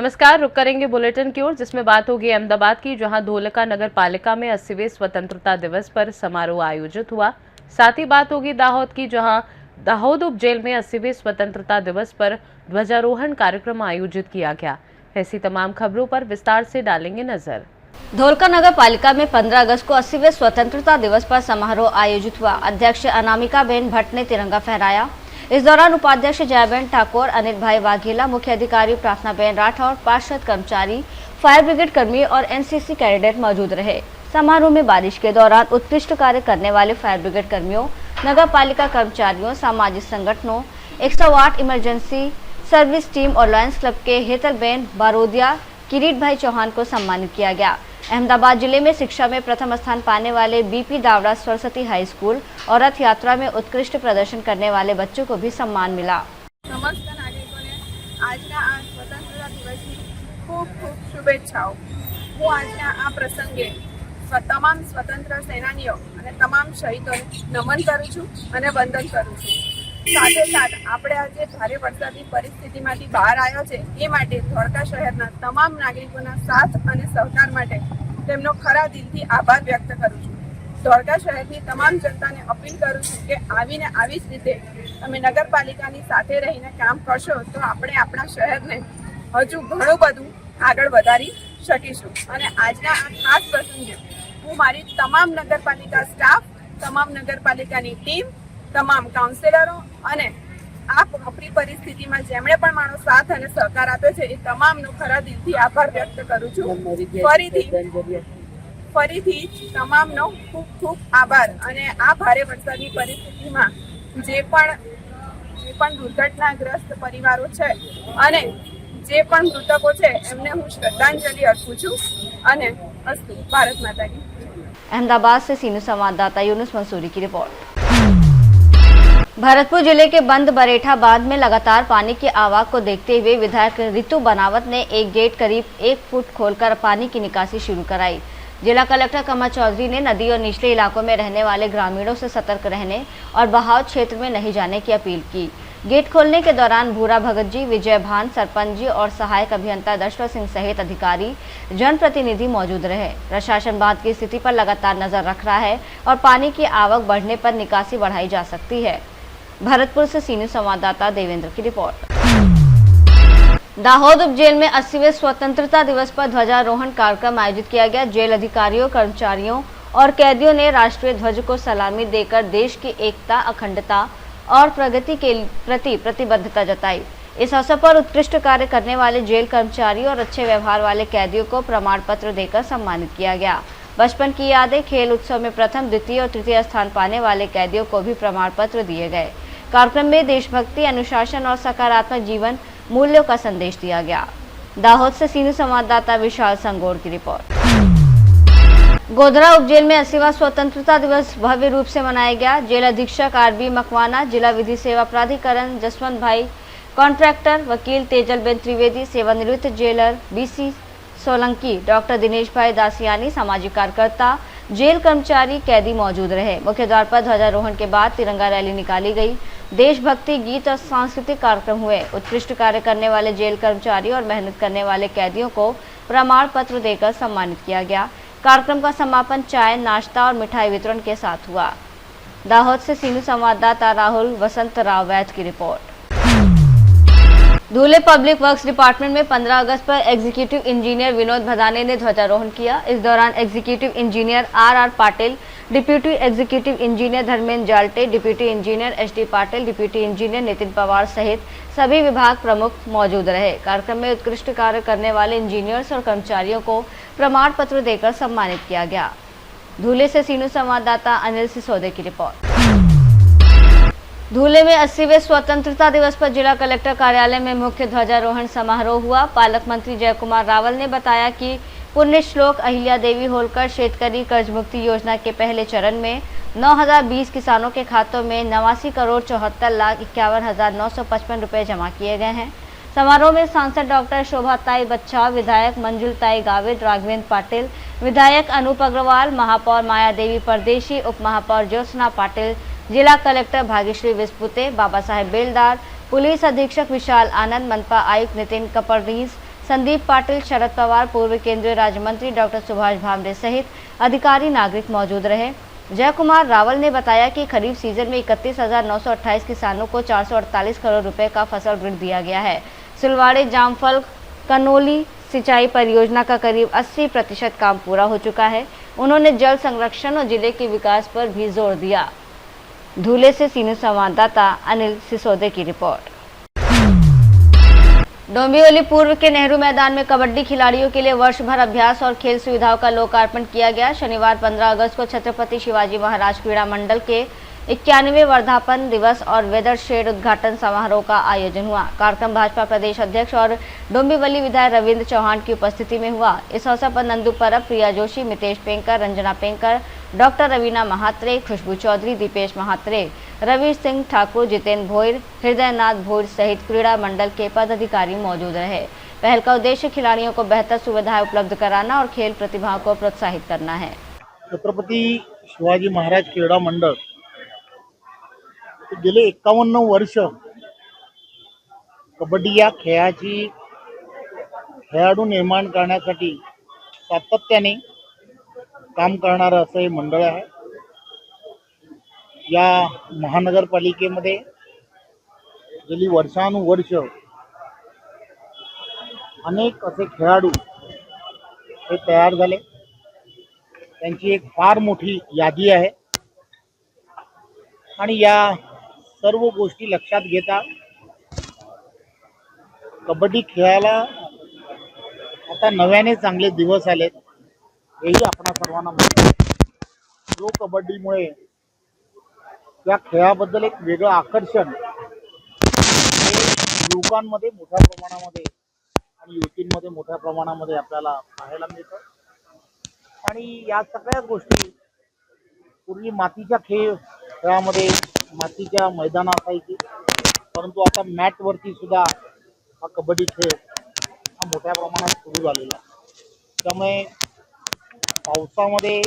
नमस्कार, रुक करेंगे बुलेटिन की ओर, जिसमें बात होगी अहमदाबाद की, जहां धोलका नगर पालिका में 80वें स्वतंत्रता दिवस पर समारोह आयोजित हुआ। साथ ही बात होगी दाहोद की, जहां दाहोद उप जेल में 80वें स्वतंत्रता दिवस पर ध्वजारोहण कार्यक्रम आयोजित किया गया। ऐसी तमाम खबरों पर विस्तार से डालेंगे नजर। धोलका नगर पालिका में 15 अगस्त को 80वें स्वतंत्रता दिवस पर समारोह आयोजित हुआ। अध्यक्ष अनामिका बेन भट्ट ने तिरंगा फहराया। इस दौरान उपाध्यक्ष जयबेन ठाकुर, अनिल भाई वाघेला, मुख्य अधिकारी प्रार्थना बेन राठौर, पार्षद, कर्मचारी, फायर ब्रिगेड कर्मी और एनसीसी कैडेट मौजूद रहे। समारोह में बारिश के दौरान उत्कृष्ट कार्य करने वाले फायर ब्रिगेड कर्मियों, नगर पालिका कर्मचारियों, सामाजिक संगठनों, 108 इमरजेंसी सर्विस टीम और लायंस क्लब के हेतलबेन बारोदिया, किरीट भाई चौहान को सम्मानित किया गया। अहमदाबाद जिले में शिक्षा में प्रथम स्थान पाने वाले BP Dawda Saraswati high school और रथ यात्रा में उत्कृष्ट प्रदर्शन करने वाले बच्चों को भी सम्मान मिला। समस्त नागरिकोने આજના આ સ્વતંત્રતા દિવસની ખૂબ ખૂબ શુભેચ્છાઓ। હું આજના આ પ્રસંગે તમામ સ્વતંત્ર સેનાનીઓ અને તમામ શહીદોને નમન કરું છું અને વંદન કરું છું। સાથે સાથ આપણે આજે ભારે વરસાદની પરિસ્થિતિમાંથી બહાર આવ્યા છે એ માટે ધોળકા શહેરના તમામ નાગરિકોના સાથ અને સહકાર માટે તેમનો ખરા દિલથી આભાર વ્યક્ત કરું છું। ધોળકા શહેરની તમામ જનતાને અપીલ કરું છું કે આવીને આવી જ રીતે તમે નગરપાલિકાની સાથે રહીને કામ કરશો તો આપણે આપણા શહેરને હજુ ઘણું બધું આગળ વધારી શકીશું। અને આજના આ ખાસ પ્રસંગે હું મારી તમામ નગરપાલિકા સ્ટાફ, તમામ નગરપાલિકાની ટીમ, તમામ કાઉન્સિલરો અને આ આપણી પરિસ્થિતિમાં જેમણે પણ મારો સાથ અને સહકાર આપ્યો છે એ તમામનો ખરા દિલથી આભાર વ્યક્ત કરું છું। ફરીથી તમામનો ખૂબ ખૂબ આભાર। અને આ ભારે વરસાદની પરિસ્થિતિમાં જે પણ દુર્ઘટનાગ્રસ્ત પરિવારો છે અને જે પણ મૃતકો છે એમને હું શ્રદ્ધાંજલિ અર્પું છું। અને અસ્તુ, ભારત માતા की। अहमदाबाद से सीनियर संवाददाता यूनुस मंसूरी की रिपोर्ट। भरतपुर जिले के बंद बरेठा बांध में लगातार पानी की आवक को देखते हुए विधायक रितु बनावत ने एक गेट करीब 1 फुट खोलकर पानी की निकासी शुरू कराई। जिला कलेक्टर कमल चौधरी ने नदी और निचले इलाकों में रहने वाले ग्रामीणों से सतर्क रहने और बहाव क्षेत्र में नहीं जाने की अपील की। गेट खोलने के दौरान भूरा भगत जी, विजय भान, सरपंच जी और सहायक अभियंता दशरथ सिंह सहित अधिकारी, जनप्रतिनिधि मौजूद रहे। प्रशासन बांध की स्थिति पर लगातार नजर रख रहा है और पानी की आवक बढ़ने पर निकासी बढ़ाई जा सकती है। भरतपुर से सीनियर संवाददाता देवेंद्र की रिपोर्ट। दाहोद उप जेल में 80वें स्वतंत्रता दिवस पर ध्वजारोहण कार्यक्रम आयोजित किया गया। जेल अधिकारियों, कर्मचारियों और कैदियों ने राष्ट्रीय ध्वज को सलामी देकर देश की एकता, अखंडता और प्रगति के प्रति प्रतिबद्धता जताई। इस अवसर पर उत्कृष्ट कार्य करने वाले जेल कर्मचारी और अच्छे व्यवहार वाले कैदियों को प्रमाण पत्र देकर सम्मानित किया गया। बचपन की यादें खेल उत्सव में प्रथम, द्वितीय और तृतीय स्थान पाने वाले कैदियों को भी प्रमाण पत्र दिए गए। कार्यक्रम में देशभक्ति, अनुशासन और सकारात्मक जीवन मूल्यों का संदेश दिया गया। दाहोद से सीनियर संवाददाता विशाल संगोर की रिपोर्ट। गोधरा उपजेल में 80वां स्वतंत्रता दिवस भव्य रूप से मनाया गया। जेल अधीक्षक आरबी मकवाना, जिला विधि सेवा प्राधिकरण जसवंत भाई, कॉन्ट्रैक्टर वकील तेजलबेन त्रिवेदी, सेवानिवृत्त jailer BC Solanki, doctor Dinesh भाई दासियानी, सामाजिक कार्यकर्ता, जेल कर्मचारी, कैदी मौजूद रहे। मुख्य द्वार पर ध्वजारोहण के बाद तिरंगा रैली निकाली गई। देशभक्ति गीत और सांस्कृतिक कार्यक्रम हुए। उत्कृष्ट कार्य करने वाले जेल कर्मचारी और मेहनत करने वाले कैदियों को प्रमाण पत्र देकर सम्मानित किया गया। कार्यक्रम का समापन चाय, नाश्ता और मिठाई वितरण के साथ हुआ। दाहोद से सीनियर संवाददाता राहुल वसंत राव वैद की रिपोर्ट। धूले पब्लिक वर्क्स डिपार्टमेंट में 15 अगस्त पर एग्जीक्यूटिव इंजीनियर विनोद भदाने ने ध्वजारोहण किया। इस दौरान executive engineer R Patil, deputy executive engineer Dharmendra Jalte, deputy engineer SD Patil, deputy engineer Nitin Pawar सहित सभी विभाग प्रमुख मौजूद रहे। कार्यक्रम में उत्कृष्ट कार्य करने वाले इंजीनियर्स और कर्मचारियों को प्रमाण पत्र देकर सम्मानित किया गया। धूले से सीनियर संवाददाता अनिल सिसोदे की रिपोर्ट। धूले में 80वें स्वतंत्रता दिवस पर जिला कलेक्टर कार्यालय में मुख्य ध्वजारोहण समारोह हुआ। पालक मंत्री जय कुमार रावल ने बताया कि पुण्य श्लोक अहिल्या देवी होलकर शेतकरी कर्ज मुक्ति योजना के पहले चरण में 9020 किसानों के खातों में 89,74,51,955 रुपए जमा किए गए हैं। समारोह में सांसद डॉक्टर शोभा ताई बच्चा, विधायक मंजुल ताई गावित, राघवेंद्र पाटिल, विधायक अनूप अग्रवाल, महापौर माया देवी परदेशी, उप महापौर ज्योत्सना पाटिल, जिला कलेक्टर भाग्यश्री विस्पुते, बाबा साहेब बेलदार, पुलिस अधीक्षक विशाल आनंद, मनपा आयुक्त नितिन कपड़ीस संदीप पाटिल, शरद पवार, पूर्व केंद्रीय राज्य मंत्री डॉक्टर सुभाष भामरे सहित अधिकारी नागरिक मौजूद रहे। जय कुमार रावल ने बताया कि खरीफ सीजन में 31,928 किसानों को 448 करोड़ रुपए का फसल ऋण दिया गया है। सिलवाड़े जामफल कनोली सिंचाई परियोजना का करीब 80% काम पूरा हो चुका है। उन्होंने जल संरक्षण और जिले के विकास पर भी जोर दिया। धूले से सीनियर संवाददाता अनिल सिसोदे की रिपोर्ट। डोंबिवली पूर्व के नेहरू मैदान में कबड्डी खिलाड़ियों के लिए वर्ष भर अभ्यास और खेल सुविधाओं का लोकार्पण किया गया। शनिवार 15 अगस्त को छत्रपति शिवाजी महाराज क्रीड़ा मंडल के 91वें वर्धापन दिवस और वेदर शेड उद्घाटन समारोह का आयोजन हुआ। कार्यक्रम भाजपा प्रदेश अध्यक्ष और डोंबिवली विधायक रविंद्र चौहान की उपस्थिति में हुआ। इस अवसर पर नंदू परब, प्रिया जोशी, मितेश पेंकर, रंजना पेंकर, डॉक्टर रवीना महात्रे, खुशबू चौधरी, दीपेश महात्रे, रवि सिंह ठाकुर, जितेंद्र भोईर, हृदयनाथ भोईर सहित क्रीड़ा मंडल के पदाधिकारी मौजूद रहे। पहल का उद्देश्य खिलाड़ियों को बेहतर सुविधाएं उपलब्ध कराना और खेल प्रतिभाओं को प्रोत्साहित करना है। छत्रपती शिवाजी महाराज क्रीडा मंडळ गेले 51 वर्ष कबड्डी या खेळाची खेळाडू निर्माण करण्यासाठी सातत्याने काम करणारं असं हे मंडळ आहे। या महानगरपालिकेमध्ये गेली वर्षानुवर्ष अनेक असे खेळाडू हे तयार झाले। त्यांची एक फार मोठी यादी आहे आणि या सर्व गोष्टी लक्षात घेता कबड्डी खेळायला आता नव्याने चांगले दिवस आलेत हेही आपणा सर्वांना माहिती आहे। प्रो कबड्डीमुळे या खेळाबद्दल एक वेगळं आकर्षण युवकांमध्ये मोठ्या प्रमाणामध्ये आणि युवतींमध्ये मोठ्या प्रमाणामध्ये आपल्याला पाहायला मिळतं। आणि या सगळ्या गोष्टी पूर्वी मातीच्या खेळामध्ये मातीच्या मैदान असायची, परंतु आता मॅटवरती सुद्धा हा कबड्डी खेळ हा मोठ्या प्रमाणात सुरू झालेला आहे। त्यामुळे पावसामध्ये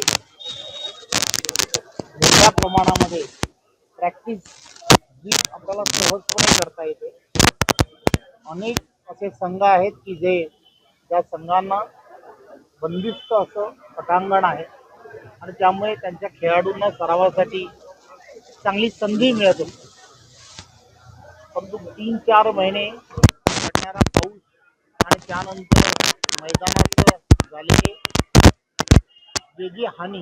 मोठ्या प्रमाणामध्ये प्रॅक्टिस जी आपल्याला सहजपणे करता येते। अनेक असे संघ आहेत की जे त्या संघांना बंदिस्त असं पटांगण आहे आणि त्यामुळे त्यांच्या खेळाडूंना सरावासाठी चांगली संधी मिळत असते। परंतु 3-4 महिने पडणारा पाऊस आणि त्यानंतर मैदानात झालेली वेगळी हानी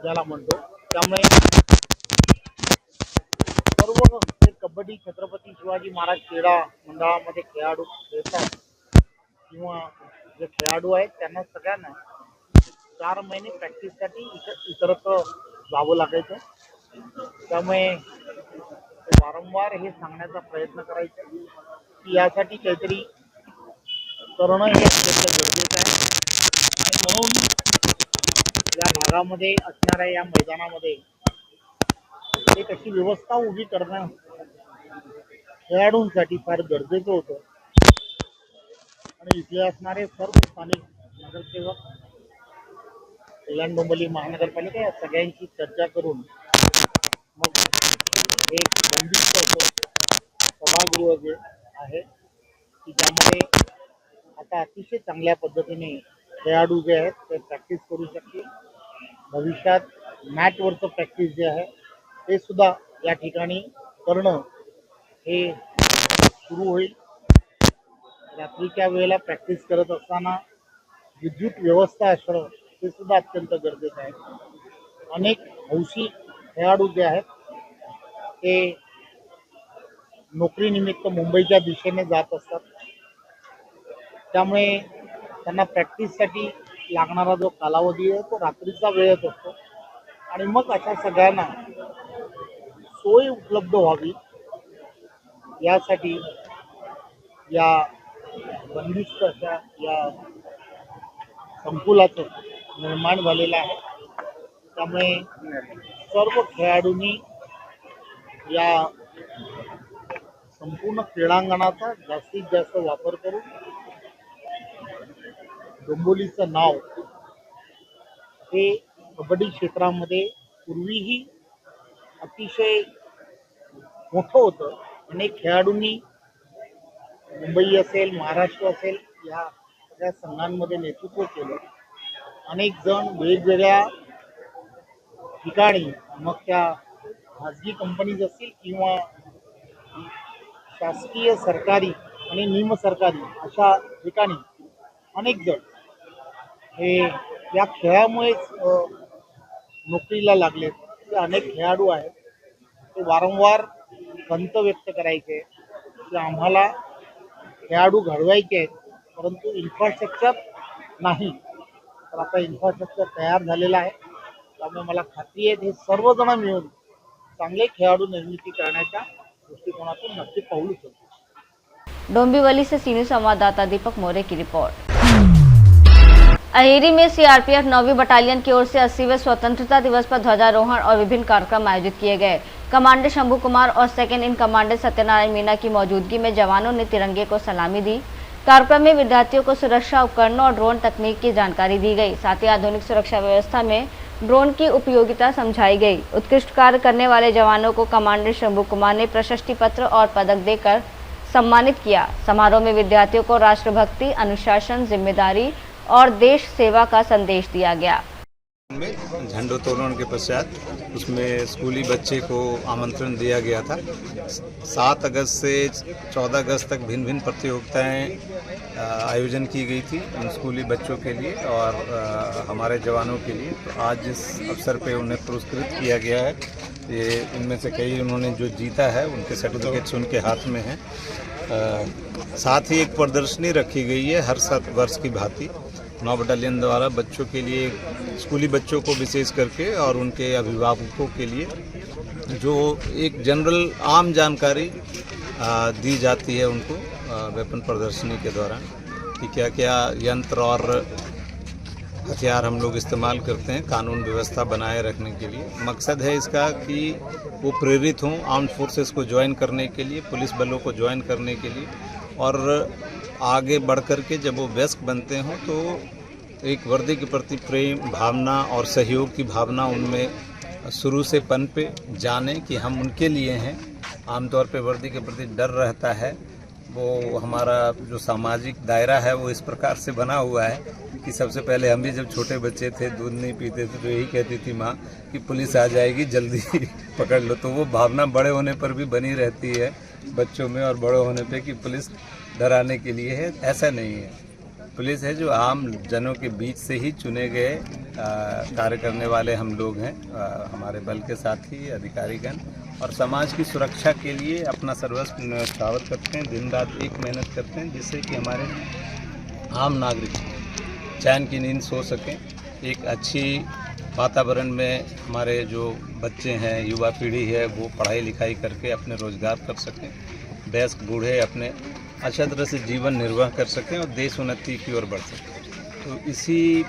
ज्याला म्हणतो, त्यामुळे सर्व ते कबड्डी छत्रपती शिवाजी महाराज क्रीडा मंडळामध्ये खेळाडू खेळतात किंवा जे खेळाडू आहेत त्यांना सगळ्यांना 4 महिने प्रॅक्टिससाठी इतरत्र जावं लागायचं। त्यामुळे वारंवार हे सांगण्याचा प्रयत्न करायचा की यासाठी काहीतरी करणं हे अत्यंत गरजेचं आहे। आणि म्हणून या भागामध्ये असणाऱ्या या मैदानामध्ये एक अशी व्यवस्था उभी करणं खेळाडूंसाठी फार गरजेचं होतं। आणि इथे असणारे सर्व स्थानिक नगरसेवक, कल्याण डोंबिवली महानगरपालिका या सगळ्यांची चर्चा करून मग एक बंदिस्त सभागृह जे आहे की ज्यामध्ये आता अतिशय चांगल्या पद्धतीने खेळाडू जे आहेत ते प्रॅक्टिस करू शकतील। भविष्यात मॅटवरचं प्रॅक्टिस जे आहे ते सुद्धा या ठिकाणी करणं हे सुरू होईल। रात्रीच्या वेळेला प्रॅक्टिस करत असताना विद्युत व्यवस्था असणं हे सुद्धा अत्यंत गरजेचं आहे। अनेक हौशी खेळाडू जे आहेत ते नोकरीनिमित्त मुंबईच्या दिशेने जात असतात, त्यामुळे त्यांना प्रॅक्टिससाठी लागणारा जो कालावधी आहे तो रात्रीचा वेळच असतो। आणि मग अशा सगळ्यांना सोय उपलब्ध व्हावी यासाठी या बंदिस्त अशा या संकुलाचं निर्माण झालेलं आहे। त्यामुळे सर्व खेळाडूंनी या संपूर्ण क्रीडांगणाचा जास्तीत जास्त वापर करून डोंबिवलीचं नाव हे कबड्डी क्षेत्रामध्ये पूर्वीही अतिशय मोठं होतं। अनेक खेळाडूंनी मुंबई असेल, महाराष्ट्र असेल या सगळ्या संघांमध्ये नेतृत्व केलं. अनेक जण वेगवेगळ्या ठिकाणी, मग त्या खाजगी कंपनीज असतील किंवा शासकीय, सरकारी आणि निमसरकारी अशा ठिकाणी अनेक जण हे या खेळामुळेच नोकरीला लागलेत. ते अनेक खेळाडू आहेत, ते वारंवार खंत व्यक्त करायचे की आम्हाला खेळाडू घडवायचे आहेत, परंतु इन्फ्रास्ट्रक्चर नाही. तर आता इन्फ्रास्ट्रक्चर तयार झालेलं आहे. त्यामुळे मला खात्री आहे हे सर्वजण मिळून चांगले खेळाडू निर्मिती करण्याच्या दृष्टिकोनातून नक्की पाऊल उचलतील. डोंबिवली से सीनियर संवाददाता दीपक मोरे की रिपोर्ट। अहेरी में सीआरपीएफ 9वीं बटालियन की ओर से 80वें स्वतंत्रता दिवस पर ध्वजारोहण और विभिन्न कार्यक्रम आयोजित किए गए। कमांडर शंभू कुमार और second in commander Satyanarayan Meena की मौजूदगी में जवानों ने तिरंगे को सलामी दी। कार्यक्रम में विद्यार्थियों को सुरक्षा उपकरणों और ड्रोन तकनीक की जानकारी दी गई। साथ ही आधुनिक सुरक्षा व्यवस्था में ड्रोन की उपयोगिता समझाई गई। उत्कृष्ट कार्य करने वाले जवानों को कमांडर शंभू कुमार ने प्रशस्ति पत्र और पदक देकर सम्मानित किया। समारोह में विद्यार्थियों को राष्ट्रभक्ति, अनुशासन, जिम्मेदारी और देश सेवा का संदेश दिया गया। में झंडोत्तोलन के पश्चात उसमें स्कूली बच्चे को आमंत्रण दिया गया था। 7 अगस्त से 14 अगस्त तक भिन्न भिन्न प्रतियोगिताएं आयोजन की गई थी उन स्कूली बच्चों के लिए और हमारे जवानों के लिए। तो आज इस अवसर पे उन्हें पुरस्कृत किया गया है। ये इनमें से कई उन्होंने जो जीता है उनके सर्टिफिकेट्स उनके हाथ में हैं। साथ ही एक प्रदर्शनी रखी गई है हर 7 वर्ष की भांति 9 बटालियन द्वारा बच्चों के लिए, स्कूली बच्चों को विशेष करके और उनके अभिभावकों के लिए जो एक जनरल आम जानकारी दी जाती है उनको वेपन प्रदर्शनी के दौरान कि क्या क्या यंत्र और हथियार हम लोग इस्तेमाल करते हैं कानून व्यवस्था बनाए रखने के लिए। मकसद है इसका कि वो प्रेरित हों आर्म्ड फोर्सेस को ज्वाइन करने के लिए, पुलिस बलों को ज्वाइन करने के लिए और आगे बढ़ कर के जब वो वयस्क बनते हों तो एक वर्दी के प्रति प्रेम भावना और सहयोग की भावना उनमें शुरू से पनपे, जाने कि हम उनके लिए हैं। आमतौर पे वर्दी के प्रति डर रहता है। वो हमारा जो सामाजिक दायरा है वो इस प्रकार से बना हुआ है कि सबसे पहले हम भी जब छोटे बच्चे थे, दूध नहीं पीते थे, तो यही कहती थी माँ कि पुलिस आ जाएगी जल्दी पकड़ लो। तो वो भावना बड़े होने पर भी बनी रहती है बच्चों में और बड़े होने पे कि पुलिस डराने के लिए है। ऐसा नहीं है, पुलिस है जो आम जनों के बीच से ही चुने गए कार्य करने वाले हम लोग हैं। हमारे बल के साथी अधिकारीगण और समाज की सुरक्षा के लिए अपना सर्वस्व न्यौछावर करते हैं, दिन रात एक मेहनत करते हैं जिससे कि हमारे आम नागरिक चैन की नींद सो सकें। एक अच्छी वातावरण में हमारे जो बच्चे हैं, युवा पीढ़ी है, वो पढ़ाई लिखाई करके अपने रोजगार कर सकें, वयस्क बूढ़े अपने अच्छा तरह से जीवन निर्वाह कर सकें और देश उन्नति की ओर बढ़ सकें। तो इसी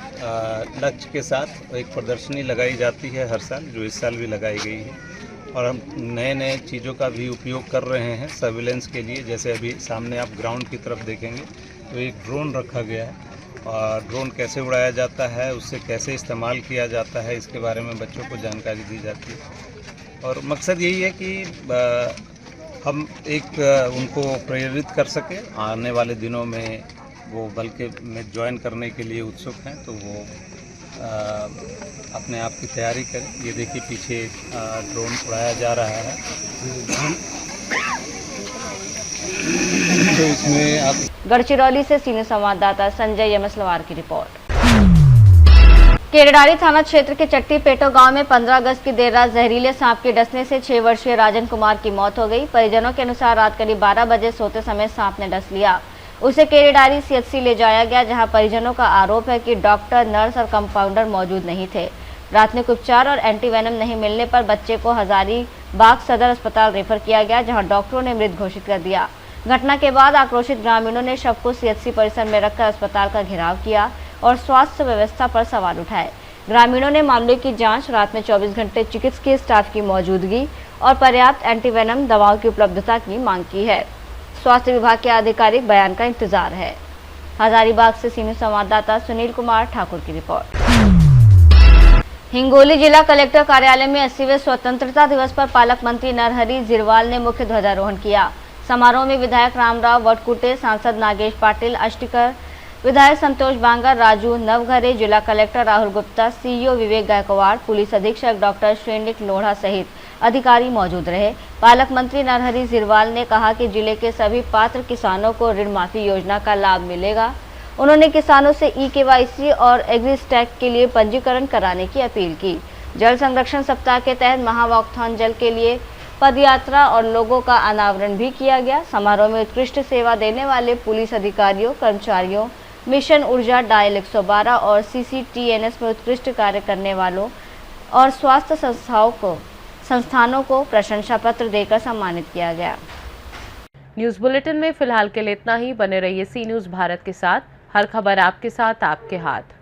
लक्ष्य के साथ एक प्रदर्शनी लगाई जाती है हर साल, जो इस साल भी लगाई गई है और हम नए नए चीज़ों का भी उपयोग कर रहे हैं सर्विलेंस के लिए। जैसे अभी सामने आप ग्राउंड की तरफ देखेंगे तो एक ड्रोन रखा गया है और ड्रोन कैसे उड़ाया जाता है, उससे कैसे इस्तेमाल किया जाता है, इसके बारे में बच्चों को जानकारी दी जाती है। और मकसद यही है कि हम एक उनको प्रेरित कर सकें। आने वाले दिनों में वो बल के में ज्वाइन करने के लिए उत्सुक हैं तो वो अपने आप की तैयारी करें। ये देखिए पीछे ड्रोन उड़ाया जा रहा है तो इसमें आप। गढ़चिरौली से सीनियर संवाददाता संजय यमसलवार की रिपोर्ट। केरडारी थाना क्षेत्र के चट्टी पेटो गांव में 15 अगस्त की देर रात जहरीले सांप के डसने से 6 वर्षीय राजन कुमार की मौत हो गई। परिजनों के अनुसार रात करीब 12 बजे सोते समय सांप ने डस लिया। उसे केरडारी सीएचसी ले जाया गया, जहां परिजनों का आरोप है कि डॉक्टर, नर्स और कंपाउंडर मौजूद नहीं थे। प्राथमिक उपचार और एंटीवेनम नहीं मिलने पर बच्चे को हजारीबाग सदर अस्पताल रेफर किया गया, जहां डॉक्टरों ने मृत घोषित कर दिया। घटना के बाद आक्रोशित ग्रामीणों ने शव को सीएचसी परिसर में रखकर अस्पताल का घेराव किया और स्वास्थ्य व्यवस्था पर सवाल उठाए। ग्रामीणों ने मामले की जांच, रात में 24 घंटे चिकित्सकीय स्टाफ की मौजूदगी और पर्याप्त एंटीवेनम दवाओं की उपलब्धता की मांग की है। स्वास्थ्य विभाग के आधिकारिक बयान का इंतजार है। हजारीबाग से सीनियर संवाददाता सुनील कुमार ठाकुर की रिपोर्ट। हिंगोली जिला कलेक्टर कार्यालय में 80वें स्वतंत्रता दिवस पर पालक मंत्री नरहरि झिरवाल ने मुख्य ध्वजारोहण किया। समारोह में विधायक रामराव वटकुटे, सांसद नागेश पाटिल, अष्टकर विधायक संतोष बांगर, राजू नवघरे, जिला कलेक्टर राहुल गुप्ता, सीईओ विवेक गायकवाड़, पुलिस अधीक्षक डॉक्टर श्रीनिक लोढ़ा सहित अधिकारी मौजूद रहे। पालक मंत्री नरहरि झिरवाल ने कहा कि जिले के सभी पात्र किसानों को ऋण माफी योजना का लाभ मिलेगा। उन्होंने किसानों से ई-केवाईसी और एग्रीस्टैक के लिए पंजीकरण कराने की अपील की। जल संरक्षण सप्ताह के तहत महावॉकथॉन जल के लिए पदयात्रा और लोगों का अनावरण भी किया गया। समारोह में उत्कृष्ट सेवा देने वाले पुलिस अधिकारियों, कर्मचारियों, मिशन ऊर्जा, डायल 112 और CCTNS में उत्कृष्ट कार्य करने वालों और स्वास्थ्य संस्थानों को प्रशंसा पत्र देकर सम्मानित किया गया। न्यूज बुलेटिन में फिलहाल के लिए इतना ही। बने रहिए सी न्यूज भारत के साथ। हर खबर आपके साथ, आपके हाथ।